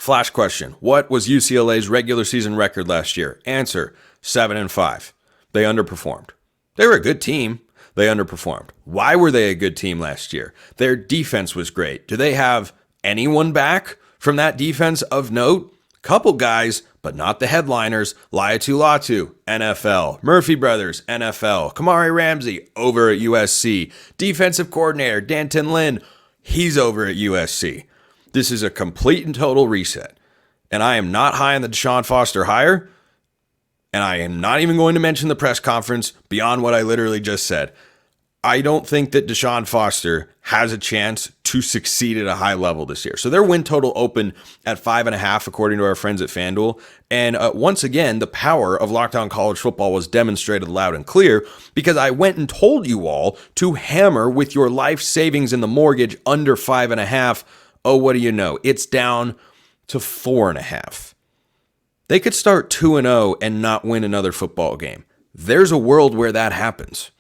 Flash question. What was UCLA's regular season record last year? Answer, 7-5. They underperformed. They were a good team. They underperformed. Why were they a good team last year? Their defense was great. Do they have anyone back from that defense of note? Couple guys, but not the headliners. Laiatu Latu, NFL. Murphy Brothers, NFL. Kamari Ramsey, over at USC. Defensive coordinator, Danton Lynn, he's over at USC. This is a complete and total reset. And I am not high on the DeShaun Foster hire. And I am not even going to mention the press conference beyond what I literally just said. I don't think that DeShaun Foster has a chance to succeed at a high level this year. So their win total opened at 5.5, according to our friends at FanDuel. And once again, the power of Locked On College Football was demonstrated loud and clear because I went and told you all to hammer with your life savings in the mortgage under 5.5. Oh, what do you know? It's down to 4.5. They could start 2-0 and not win another football game. There's a world where that happens.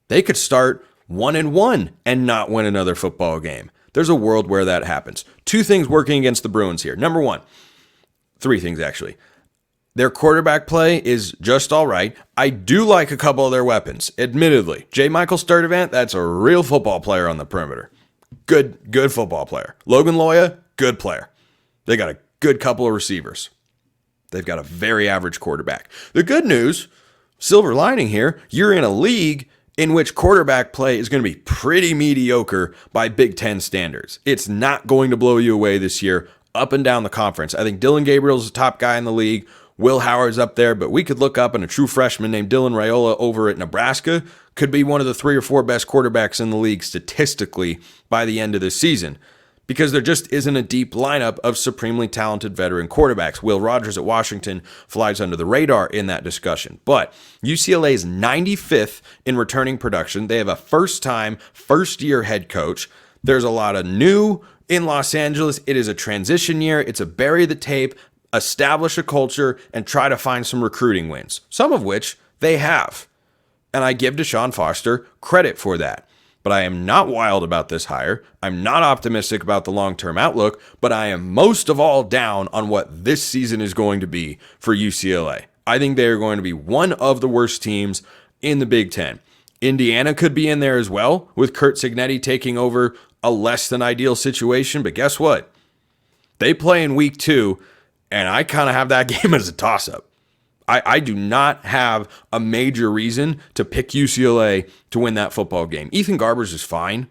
They could start 1-1 and not win another football game. There's a world where that happens. Two things working against the Bruins here. Number one, three things actually. Their quarterback play is just all right. I do like a couple of their weapons, admittedly. J. Michael Sturdivant, that's a real football player on the perimeter. Good football player. Logan Loya, good player. They got a good couple of receivers. They've got a very average quarterback. The good news, silver lining here, you're in a league in which quarterback play is going to be pretty mediocre by Big Ten standards. It's not going to blow you away this year up and down the conference. I think Dylan Gabriel's the top guy in the league. Will Howard's up there, but we could look up and a true freshman named Dylan Raiola over at Nebraska could be one of the 3 or 4 best quarterbacks in the league statistically by the end of this season. Because there just isn't a deep lineup of supremely talented veteran quarterbacks. Will Rogers at Washington flies under the radar in that discussion. But UCLA is 95th in returning production. They have a first-time, first-year head coach. There's a lot of new in Los Angeles. It is a transition year. It's a bury the tape, establish a culture, and try to find some recruiting wins, some of which they have. And I give DeShaun Foster credit for that. But I am not wild about this hire. I'm not optimistic about the long-term outlook, but I am most of all down on what this season is going to be for UCLA. I think they are going to be one of the worst teams in the Big Ten. Indiana could be in there as well, with Curt Cignetti taking over a less than ideal situation, but guess what? They play in week 2, and I kind of have that game as a toss-up. I do not have a major reason to pick UCLA to win that football game. Ethan Garbers is fine.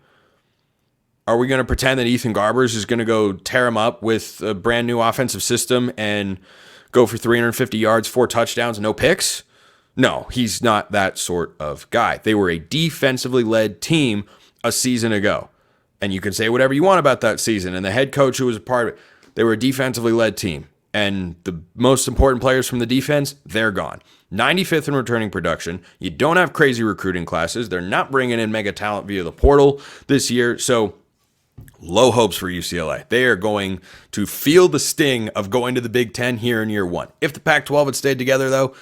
Are we going to pretend that Ethan Garbers is going to go tear him up with a brand new offensive system and go for 350 yards, 4 touchdowns, no picks? No, he's not that sort of guy. They were a defensively led team a season ago. And you can say whatever you want about that season. And the head coach who was a part of it, they were a defensively led team. And the most important players from the defense, they're gone. 95th in returning production. You don't have crazy recruiting classes. They're not bringing in mega talent via the portal this year. So low hopes for UCLA. They are going to feel the sting of going to the Big Ten here in year 1. If the Pac-12 had stayed together, though,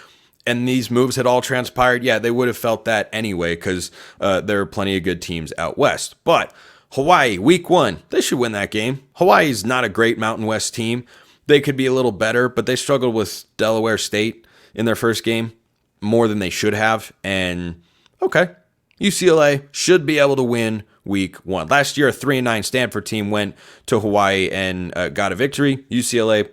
and these moves had all transpired, yeah, they would have felt that anyway because there are plenty of good teams out west. But Hawaii, week 1, they should win that game. Hawaii's not a great Mountain West team. They could be a little better, but they struggled with Delaware State in their first game more than they should have. And, okay, UCLA should be able to win week 1. Last year, a 3-9 Stanford team went to Hawaii and got a victory. UCLA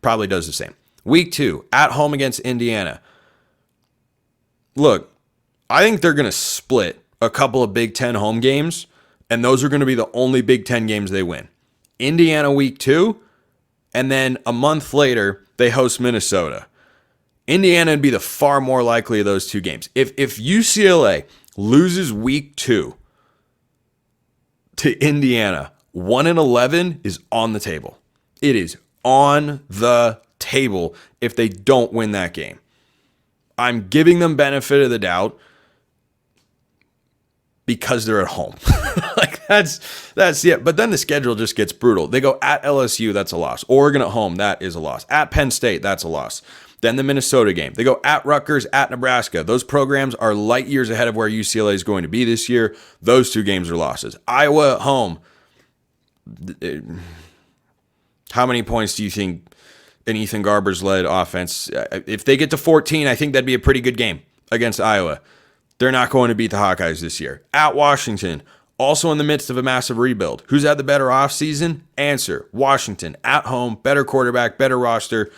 probably does the same. Week 2, at home against Indiana. Look, I think they're going to split a couple of Big Ten home games, and those are going to be the only Big Ten games they win. Indiana week 2, and then a month later, they host Minnesota. Indiana would be the far more likely of those 2 games. If UCLA loses week 2 to Indiana, 1-11 is on the table. It is on the table if they don't win that game. I'm giving them benefit of the doubt because they're at home. Like that's it. But then the schedule just gets brutal. They go at LSU, that's a loss. Oregon at home, that is a loss. At Penn State, that's a loss. Then the Minnesota game. They go at Rutgers, at Nebraska. Those programs are light years ahead of where UCLA is going to be this year. Those 2 games are losses. Iowa at home. How many points do you think an Ethan Garber's led offense? If they get to 14, I think that'd be a pretty good game against Iowa. They're not going to beat the Hawkeyes this year. At Washington, also in the midst of a massive rebuild. Who's had the better offseason? Answer, Washington. At home, better quarterback, better roster.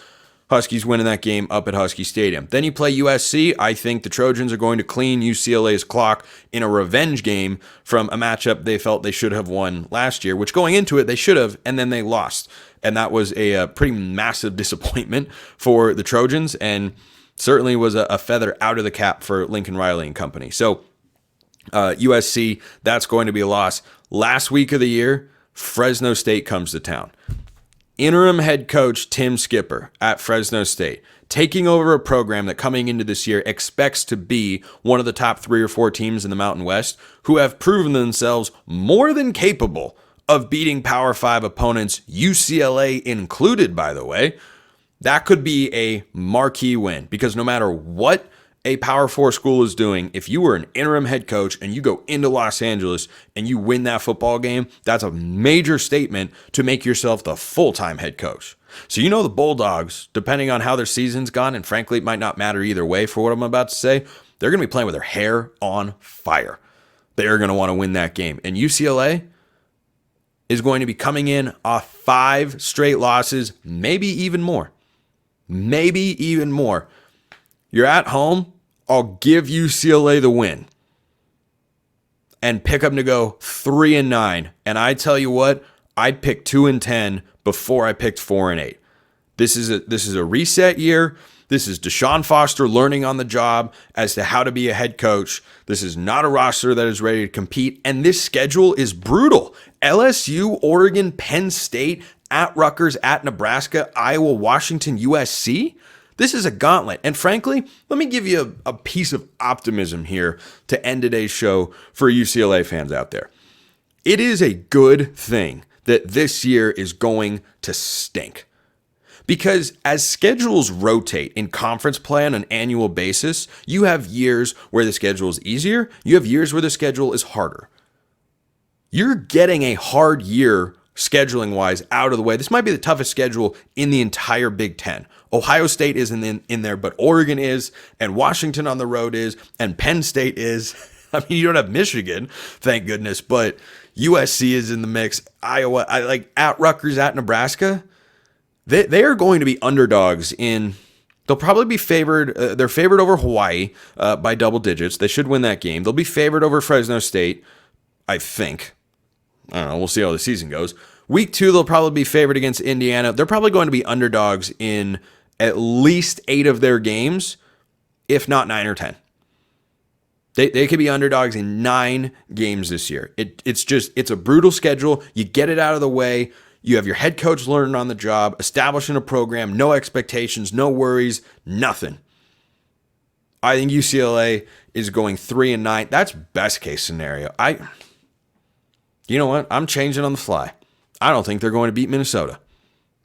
Huskies winning that game up at Husky Stadium. Then you play USC. I think the Trojans are going to clean UCLA's clock in a revenge game from a matchup they felt they should have won last year, which going into it, they should have, and then they lost. And that was a pretty massive disappointment for the Trojans, and certainly was a feather out of the cap for Lincoln Riley and company. So USC, that's going to be a loss. Last week of the year, Fresno State comes to town. Interim head coach Tim Skipper at Fresno State, taking over a program that coming into this year expects to be one of the top 3 or 4 teams in the Mountain West, who have proven themselves more than capable of beating Power 5 opponents, UCLA included, by the way. That could be a marquee win, because no matter what a Power 4 school is doing, if you were an interim head coach and you go into Los Angeles and you win that football game, that's a major statement to make yourself the full-time head coach. So you know the Bulldogs, depending on how their season's gone, and frankly, it might not matter either way for what I'm about to say, they're going to be playing with their hair on fire. They're going to want to win that game. And UCLA is going to be coming in off 5 straight losses, maybe even more. Maybe even more. You're at home, I'll give UCLA the win and pick them to go 3-9. And I tell you what, I'd pick 2-10 before I picked 4-8. This is a reset year. This is DeShaun Foster learning on the job as to how to be a head coach. This is not a roster that is ready to compete. And this schedule is brutal. LSU, Oregon, Penn State, at Rutgers, at Nebraska, Iowa, Washington, USC. This is a gauntlet. And frankly, let me give you a piece of optimism here to end today's show for UCLA fans out there. It is a good thing that this year is going to stink. Because as schedules rotate in conference play on an annual basis, you have years where the schedule is easier. You have years where the schedule is harder. You're getting a hard year scheduling wise out of the way. This might be the toughest schedule in the entire Big Ten. Ohio State isn't in there, but Oregon is, and Washington on the road is, and Penn State is. I mean, you don't have Michigan, thank goodness, but USC is in the mix. Iowa, at Rutgers, at Nebraska. They are going to be underdogs in. They'll probably be favored. They're favored over Hawaii by double digits. They should win that game. They'll be favored over Fresno State, I think. I don't know. We'll see how the season goes. Week 2, they'll probably be favored against Indiana. They're probably going to be underdogs in at least 8 of their games, if not 9 or 10. They could be underdogs in 9 games this year. It's a brutal schedule. You get it out of the way. You have your head coach learning on the job, establishing a program, no expectations, no worries, nothing. I think UCLA is going 3-9. That's best case scenario. You know what? I'm changing on the fly. I don't think they're going to beat Minnesota.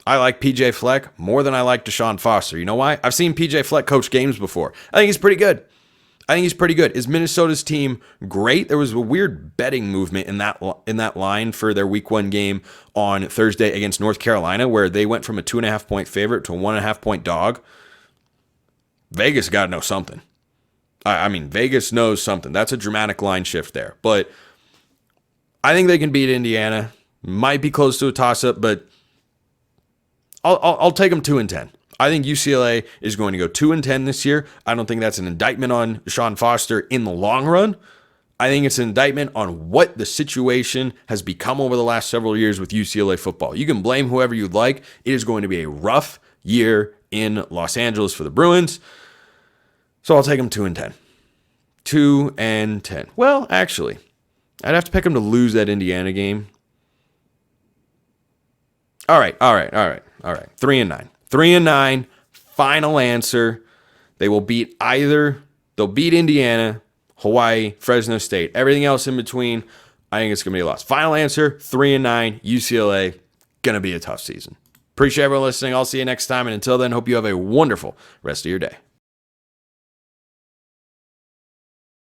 I like PJ Fleck more than I like DeShaun Foster. You know why? I've seen PJ Fleck coach games before. I think he's pretty good. Is Minnesota's team great? There was a weird betting movement in that line for their week 1 game on Thursday against North Carolina, where they went from a 2.5-point favorite to a 1.5-point dog. Vegas got to know something. I mean, Vegas knows something. That's a dramatic line shift there. But I think they can beat Indiana. Might be close to a toss-up, but I'll take them 2-10. I think UCLA is going to go 2-10 this year. I don't think that's an indictment on DeShaun Foster in the long run. I think it's an indictment on what the situation has become over the last several years with UCLA football. You can blame whoever you'd like. It is going to be a rough year in Los Angeles for the Bruins. So I'll take them 2-10. 2-10. Well, actually, I'd have to pick them to lose that Indiana game. All right. 3-9. 3-9. Final answer. They'll beat Indiana, Hawaii, Fresno State. Everything else in between, I think it's going to be a loss. Final answer, 3-9. UCLA, going to be a tough season. Appreciate everyone listening. I'll see you next time. And until then, hope you have a wonderful rest of your day.